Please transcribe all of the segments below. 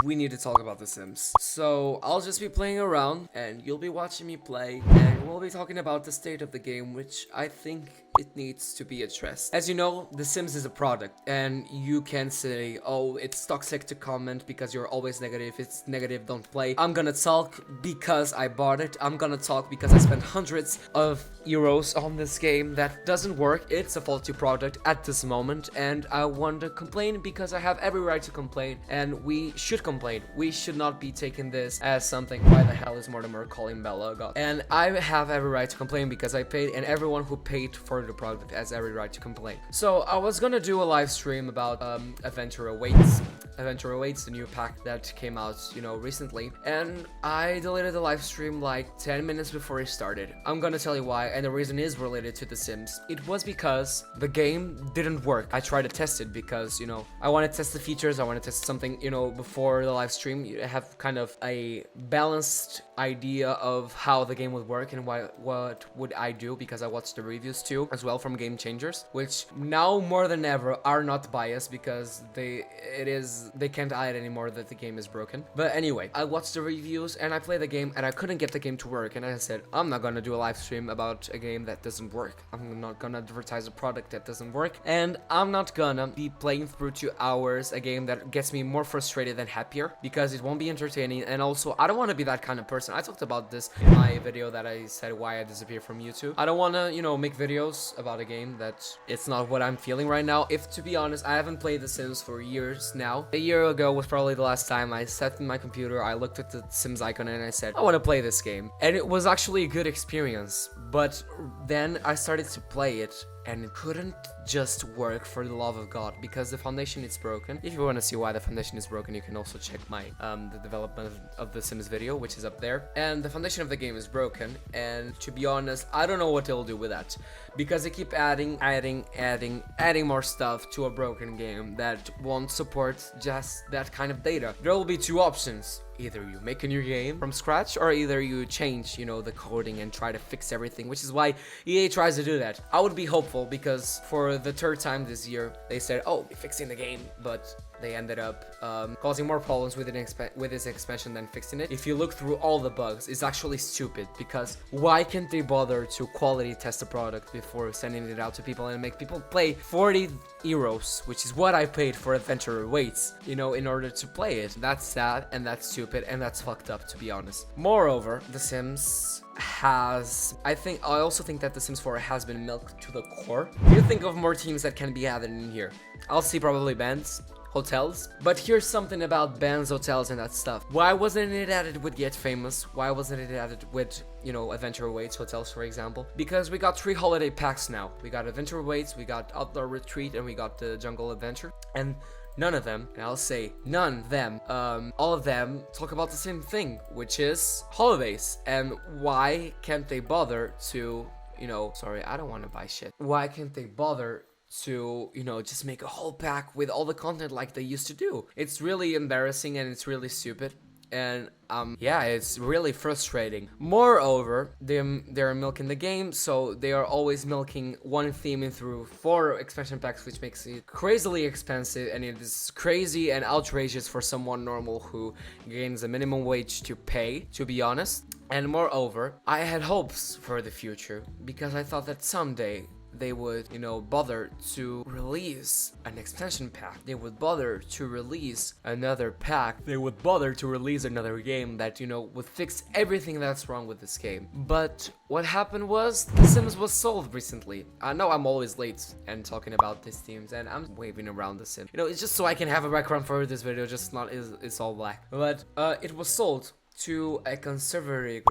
we need to talk about The Sims. So I'll just be playing around and you'll be watching me play, and we'll be talking about the state of the game, which I think it needs to be addressed. As you know, The Sims is a product, and you can say, oh, it's toxic to comment because you're always negative. If it's negative, don't play. I'm gonna talk because I bought it. I'm gonna talk because I spent hundreds of euros on this game that doesn't work. It's a faulty product at this moment, and I want to complain because I have every right to complain, and we should complain. We should not be taking this as something, why the hell is Mortimer calling Bella a god? And I have every right to complain because I paid, and everyone who paid for the product has every right to complain. So I was gonna do a live stream about Adventure Awaits. Adventure Awaits, the new pack that came out, recently, and I deleted the live stream like 10 minutes before it started. I'm gonna tell you why, and the reason is related to The Sims. It was because the game didn't work. I tried to test it because, I want to test the features, I want to test something, before the live stream. You have kind of a balanced idea of how the game would work and what would I do, because I watched the reviews too, as well, from Game Changers, which now more than ever are not biased because they can't hide anymore that the game is broken. But anyway, I watched the reviews and I played the game and I couldn't get the game to work, and I said, I'm not gonna do a live stream about a game that doesn't work. I'm not gonna advertise a product that doesn't work, and I'm not gonna be playing through 2 hours a game that gets me more frustrated than happier, because it won't be entertaining. And also, I don't want to be that kind of person. I talked about this in my video that I said why I disappeared from YouTube. I don't want to, make videos about a game that it's not what I'm feeling right now. If, to be honest, I haven't played The Sims for years now. A year ago was probably the last time I sat in my computer, I looked at the Sims icon and I said, I want to play this game. And it was actually a good experience. But then I started to play it, and it couldn't just work, for the love of God, because the foundation is broken. If you want to see why the foundation is broken, you can also check my the development of the Sims video, which is up there. And the foundation of the game is broken, and to be honest, I don't know what they'll do with that, because they keep adding more stuff to a broken game that won't support just that kind of data. There will be 2 options. Either you make a new game from scratch, or either you change, the coding and try to fix everything, which is why EA tries to do that. I would be hopeful, because for the 3rd time this year, they said, oh, we're fixing the game, but they ended up causing more problems with this expansion than fixing it. If you look through all the bugs, it's actually stupid, because why can't they bother to quality test the product before sending it out to people and make people pay 40 euros, which is what I paid for Adventure Awaits, in order to play it? That's sad, and that's stupid, and that's fucked up, to be honest. Moreover, The Sims I also think that The Sims 4 has been milked to the core. You think of more teams that can be added in here. I'll see probably bands, hotels, but here's something about bands, hotels, and that stuff. Why wasn't it added with Get Famous? Why wasn't it added with, Adventure Awaits hotels, for example? Because we got 3 holiday packs now. We got Adventure Awaits, we got Outdoor Retreat, and we got the Jungle Adventure. And none of them, and I'll say none of them, all of them talk about the same thing, which is holidays. And why can't they bother to, sorry, I don't want to buy shit. Why can't they bother to, just make a whole pack with all the content like they used to do? It's really embarrassing, and it's really stupid. And yeah, it's really frustrating. Moreover, they're milking the game, so they are always milking one theme in through 4 expansion packs, which makes it crazily expensive, and it is crazy and outrageous for someone normal who gains a minimum wage to pay, to be honest. And moreover, I had hopes for the future, because I thought that someday they would, bother to release an expansion pack. They would bother to release another pack. They would bother to release another game that, would fix everything that's wrong with this game. But what happened was, The Sims was sold recently. I know I'm always late and talking about these themes, and I'm waving around The Sims. It's just so I can have a background for this video, just not it's all black. But it was sold to a conservative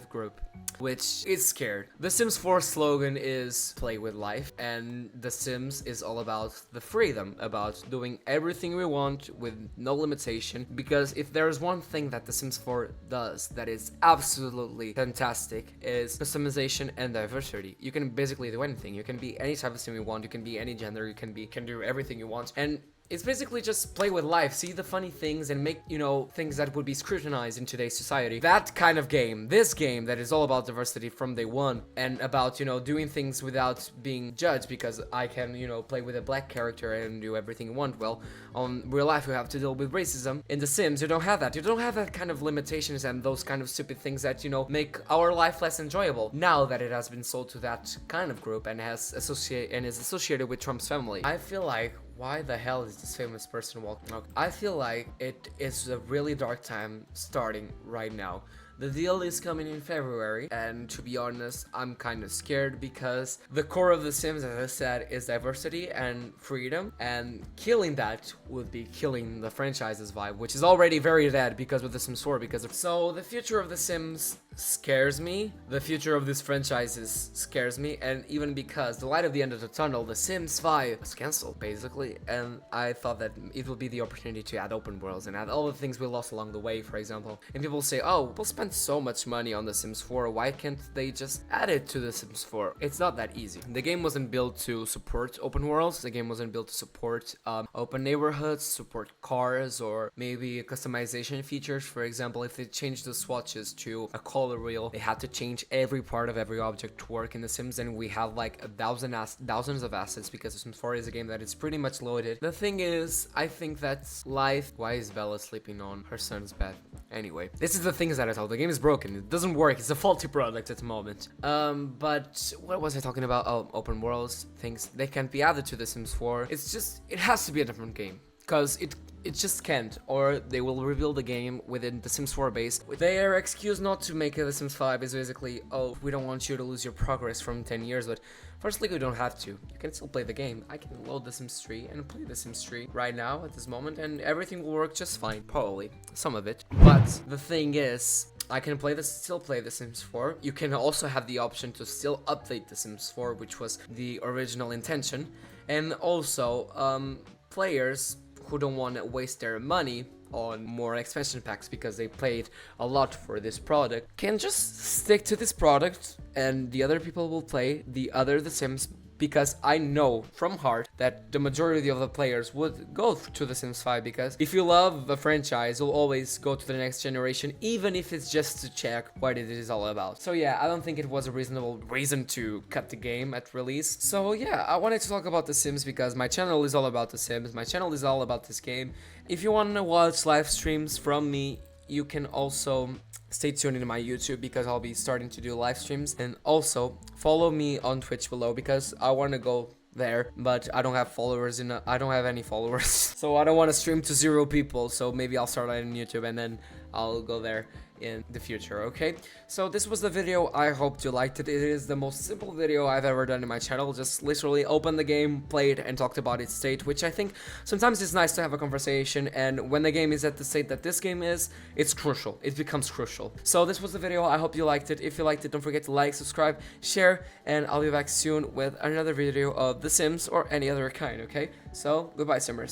group, which is scared. The Sims 4 slogan is play with life, and The Sims is all about the freedom, about doing everything we want with no limitation. Because if there's one thing that The Sims 4 does that is absolutely fantastic, is customization and diversity. You can basically do anything. You can be any type of sim you want, you can be any gender, you can do everything you want. And It's basically just play with life, see the funny things, and make, you know, things that would be scrutinized in today's society. That kind of game, this game that is all about diversity from day one, and about, you know, doing things without being judged, because I can, you know, play with a black character and do everything you want. Well, on real life you have to deal with racism. In The Sims, you don't have that. You don't have that kind of limitations and those kind of stupid things that, you know, make our life less enjoyable. Now that it has been sold to that kind of group and is associated with Trump's family, I feel like, why the hell is this famous person walking out? I feel like it is a really dark time starting right now. The deal is coming in February, and to be honest, I'm kind of scared because the core of The Sims, as I said, is diversity and freedom, and killing that would be killing the franchise's vibe, which is already very dead because with The Sims 4. So the future of The Sims scares me. The future of this franchise scares me, and even because the light at the end of the tunnel, The Sims 5, was cancelled basically, and I thought that it would be the opportunity to add open worlds and add all the things we lost along the way, for example. And people say, oh, we'll spend so much money on The Sims 4, why can't they just add it to The Sims 4? It's not that easy. The game wasn't built to support open worlds. The game wasn't built to support open neighborhoods, support cars, or maybe customization features. For example, if they changed the swatches to a color wheel, they had to change every part of every object to work in The Sims, and we have like thousands of assets because The Sims 4 is a game that is pretty much loaded. The thing is, I think that life... Why is Bella sleeping on her son's bed? Anyway, this is the things that I told. The game is broken. It doesn't work. It's a faulty product at the moment. But what was I talking about? Oh, open worlds, things. They can't be added to The Sims 4. It's just, it has to be a different game. Because it just can't, or they will reveal the game within The Sims 4 base. Their excuse not to make The Sims 5 is basically, oh, we don't want you to lose your progress from 10 years, but firstly, you don't have to. You can still play the game. I can load The Sims 3 and play The Sims 3 right now at this moment, and everything will work just fine, probably, some of it. But the thing is, I can still play The Sims 4. You can also have the option to still update The Sims 4, which was the original intention, and also, players who don't want to waste their money on more expansion packs because they played a lot for this product can just stick to this product, and the other people will play the Sims, because I know from heart that the majority of the players would go to The Sims 5, because if you love a franchise, you'll always go to the next generation, even if it's just to check what it is all about. So yeah, I don't think it was a reasonable reason to cut the game at release. So yeah, I wanted to talk about The Sims because my channel is all about The Sims. My channel is all about this game. If you want to watch live streams from me, you can also stay tuned in my YouTube because I'll be starting to do live streams, and also follow me on Twitch below because I want to go there, but I don't have followers I don't have any followers so I don't want to stream to 0 people, so maybe I'll start on YouTube and then I'll go there in the future. Okay, so this was the video. I hope you liked it. It is the most simple video I've ever done in my channel. Just literally opened the game, played, and talked about its state, which I think sometimes it's nice to have a conversation, and when the game is at the state that this game is, it's crucial. It becomes crucial. So this was the video. I hope you liked it. If you liked it, don't forget to like, subscribe, share, and I'll be back soon with another video of The Sims or any other kind. Okay, so goodbye, Simmers.